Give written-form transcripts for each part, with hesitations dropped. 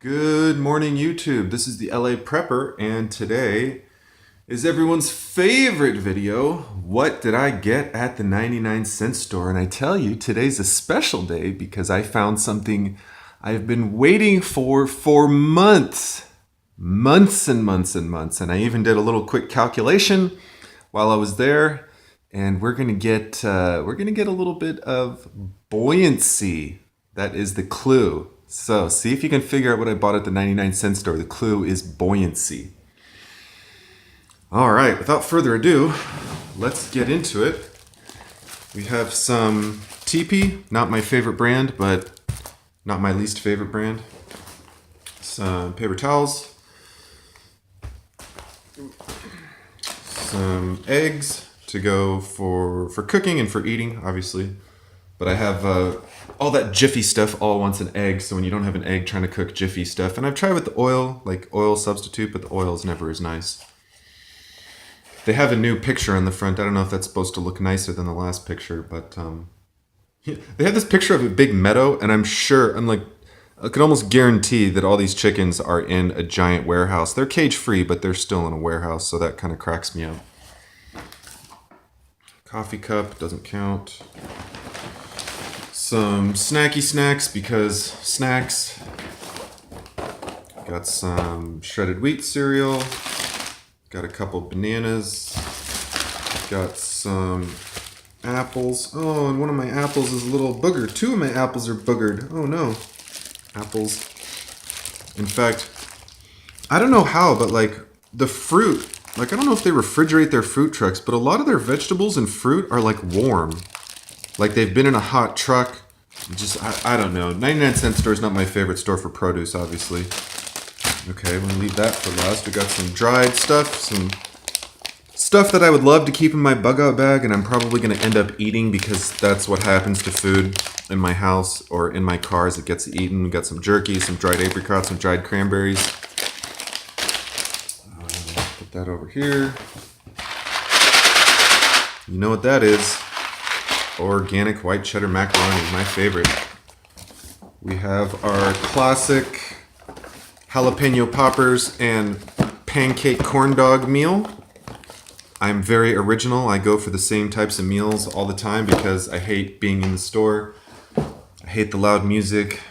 Good morning, YouTube. This is the LA Prepper, and today is everyone's favorite video. What did I get at the 99-cent store? And I tell you, today's a special day because I found something I've been waiting for months. Months and months and months. And I even did a little quick calculation while I was there. And we're gonna get a little bit of buoyancy. That is the clue. So see if you can figure out what I bought at the 99-cent store. The clue is buoyancy. All right, without further ado, let's get into it. We have some TP, not my favorite brand, but not my least favorite brand. Some paper towels. Some eggs to go for cooking and for eating, obviously. But I have all that Jiffy stuff all wants an egg, so when you don't have an egg, trying to cook Jiffy stuff. And I've tried with the oil, like oil substitute, but the oil is never as nice. They have a new picture on the front. I don't know if that's supposed to look nicer than the last picture, but they have this picture of a big meadow, and I can almost guarantee that all these chickens are in a giant warehouse. They're cage-free, but they're still in a warehouse, so that kind of cracks me up. Coffee cup, doesn't count. Some snacky snacks because snacks. Got some shredded wheat cereal. Got a couple bananas. Got some apples. Oh, and one of my apples is a little booger. Two of my apples are boogered. Oh no. Apples. In fact, I don't know how, but like the fruit, I don't know if they refrigerate their fruit trucks, but a lot of their vegetables and fruit are like warm. Like they've been in a hot truck. I don't know. 99-cent store is not my favorite store for produce, obviously. Okay, we'll leave that for last. We got some dried stuff, some stuff that I would love to keep in my bug out bag, and I'm probably going to end up eating because that's what happens to food in my house or in my car as it gets eaten. We got some jerky, some dried apricots, some dried cranberries. Put that over here. You know what that is. Organic white cheddar macaroni, my favorite. We have our classic jalapeno poppers and pancake corn dog meal. I'm very original. I go for the same types of meals all the time because I hate being in the store. I hate the loud music.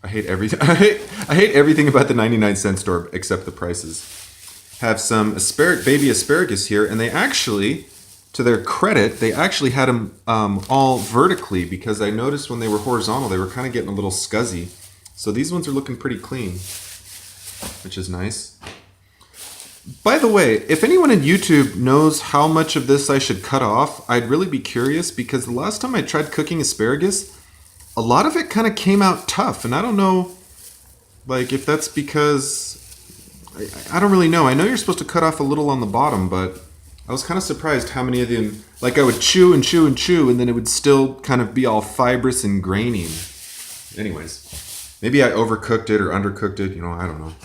I hate everything. I hate everything about the 99-cent store except the prices. Have some baby asparagus here, and they actually, to their credit, they actually had them all vertically because I noticed when they were horizontal, they were kind of getting a little scuzzy. So these ones are looking pretty clean, which is nice. By the way, if anyone in YouTube knows how much of this I should cut off, I'd really be curious because the last time I tried cooking asparagus, a lot of it kind of came out tough. And I don't know, if that's because, I don't really know. I know you're supposed to cut off a little on the bottom, but I was kind of surprised how many of them, I would chew and chew and chew, and then it would still kind of be all fibrous and grainy. Anyways, maybe I overcooked it or undercooked it. I don't know.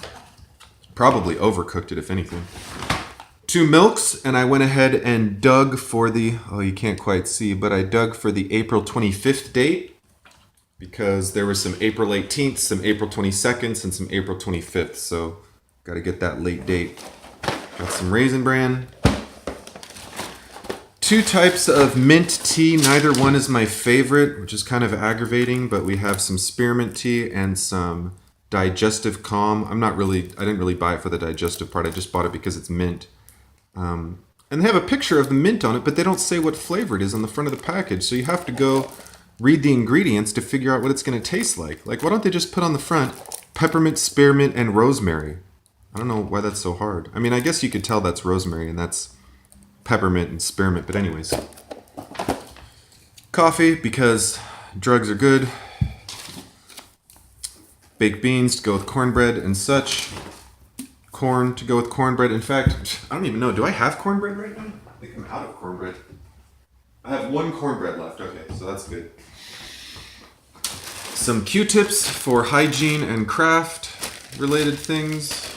Probably overcooked it, if anything. 2 milks, and I went ahead and dug for you can't quite see, but I dug for the April 25th date because there was some April 18th, some April 22nd, and some April 25th. So, got to get that late date. Got some Raisin Bran. 2 types of mint tea. Neither one is my favorite, which is kind of aggravating, but we have some spearmint tea and some digestive calm. I didn't really buy it for the digestive part. I just bought it because it's mint. And they have a picture of the mint on it, but they don't say what flavor it is on the front of the package. So you have to go read the ingredients to figure out what it's going to taste like. Why don't they just put on the front peppermint, spearmint, and rosemary? I don't know why that's so hard. I mean, I guess you could tell that's rosemary and that's peppermint and spearmint, but anyways. Coffee, because drugs are good. Baked beans to go with cornbread and such. Corn to go with cornbread. In fact, I don't even know. Do I have cornbread right now? I think I'm out of cornbread. I have 1 cornbread left. Okay, so that's good. Some Q-tips for hygiene and craft related things.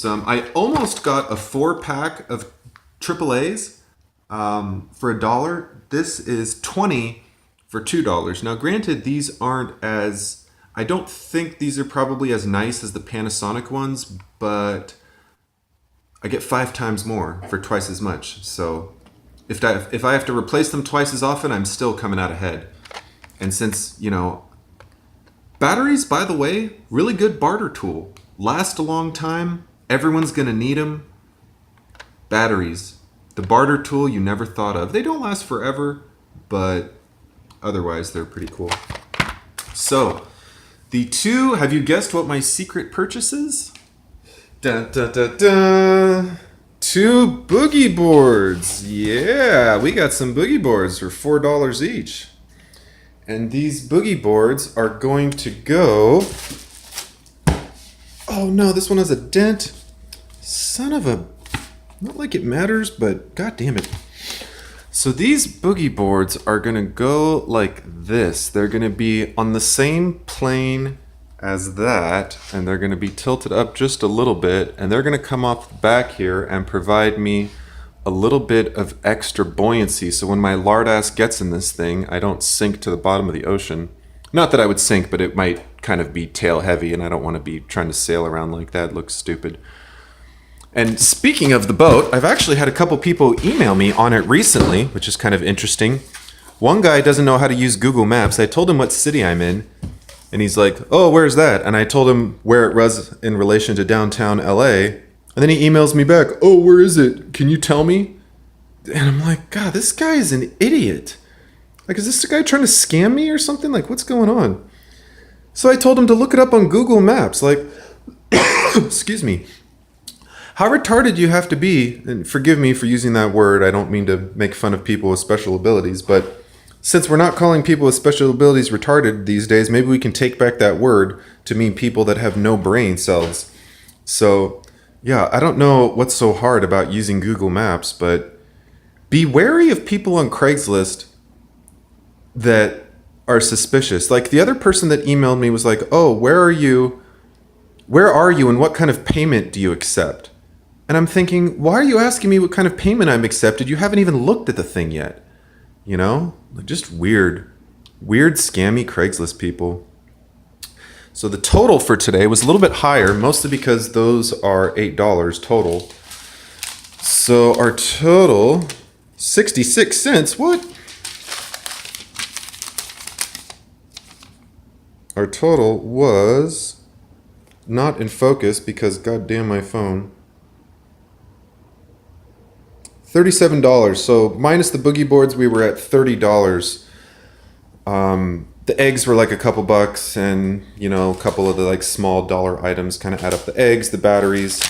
I almost got a 4-pack of AAAs for $1. This is 20 for $2. Now, granted, these aren't as I don't think these are probably as nice as the Panasonic ones, but I get 5 times more for twice as much. So if I have to replace them twice as often, I'm still coming out ahead. And since, batteries, by the way, really good barter tool. Last a long time. Everyone's going to need them. Batteries, the barter tool you never thought of. They don't last forever, but otherwise they're pretty cool. So, have you guessed what my secret purchase is? Dun, dun, dun, dun. 2 boogie boards. Yeah, we got some boogie boards for $4 each. And these boogie boards are going to go... Oh no, this one has a dent. Son of a... Not like it matters, but god damn it. So these boogie boards are going to go like this. They're going to be on the same plane as that, and they're going to be tilted up just a little bit, and they're going to come off the back here and provide me a little bit of extra buoyancy, so when my lard ass gets in this thing, I don't sink to the bottom of the ocean. Not that I would sink, but it might kind of be tail heavy, and I don't want to be trying to sail around like that. It looks stupid. And speaking of the boat, I've actually had a couple people email me on it recently, which is kind of interesting. One guy doesn't know how to use Google Maps. I told him what city I'm in, and he's like, oh, where's that? And I told him where it was in relation to downtown LA. And then he emails me back, oh, where is it? Can you tell me? And I'm like, God, this guy is an idiot. Like, is this guy trying to scam me or something? Like, what's going on? So I told him to look it up on Google Maps. Like, excuse me. How retarded you have to be, and forgive me for using that word, I don't mean to make fun of people with special abilities, but since we're not calling people with special abilities retarded these days, maybe we can take back that word to mean people that have no brain cells. So, yeah, I don't know what's so hard about using Google Maps, but be wary of people on Craigslist that are suspicious. Like the other person that emailed me was like, oh, where are you? Where are you and what kind of payment do you accept? And I'm thinking, why are you asking me what kind of payment I'm accepted? You haven't even looked at the thing yet. Like just weird, scammy Craigslist people. So the total for today was a little bit higher, mostly because those are $8 total. So our total, 66 cents. What? Our total was not in focus because goddamn my phone. $37. So minus the boogie boards, we were at $30. The eggs were like a couple bucks, and a couple of the like small dollar items kind of add up. The eggs, the batteries,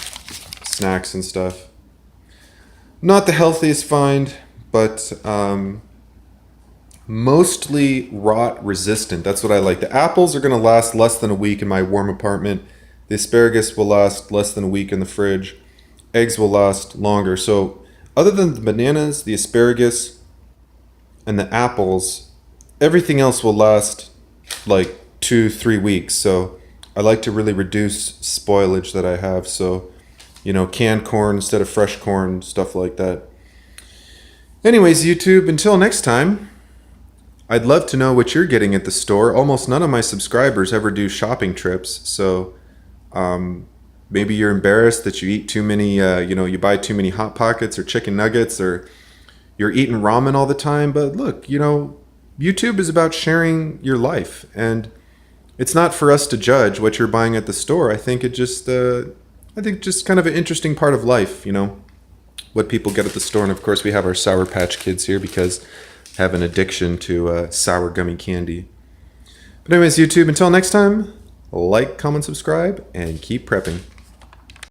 snacks and stuff. Not the healthiest find, but mostly rot resistant. That's what I like. The apples are going to last less than a week in my warm apartment. The asparagus will last less than a week in the fridge. Eggs will last longer. So other than the bananas, the asparagus, and the apples, everything else will last like 2-3 weeks. So I like to really reduce spoilage that I have. So, canned corn instead of fresh corn, stuff like that. Anyways, YouTube, until next time, I'd love to know what you're getting at the store. Almost none of my subscribers ever do shopping trips. So maybe you're embarrassed that you eat too many, you buy too many Hot Pockets or chicken nuggets, or you're eating ramen all the time. But look, YouTube is about sharing your life, and it's not for us to judge what you're buying at the store. I think just kind of an interesting part of life, what people get at the store. And of course, we have our Sour Patch Kids here because I have an addiction to sour gummy candy. But anyways, YouTube, until next time, like, comment, subscribe, and keep prepping.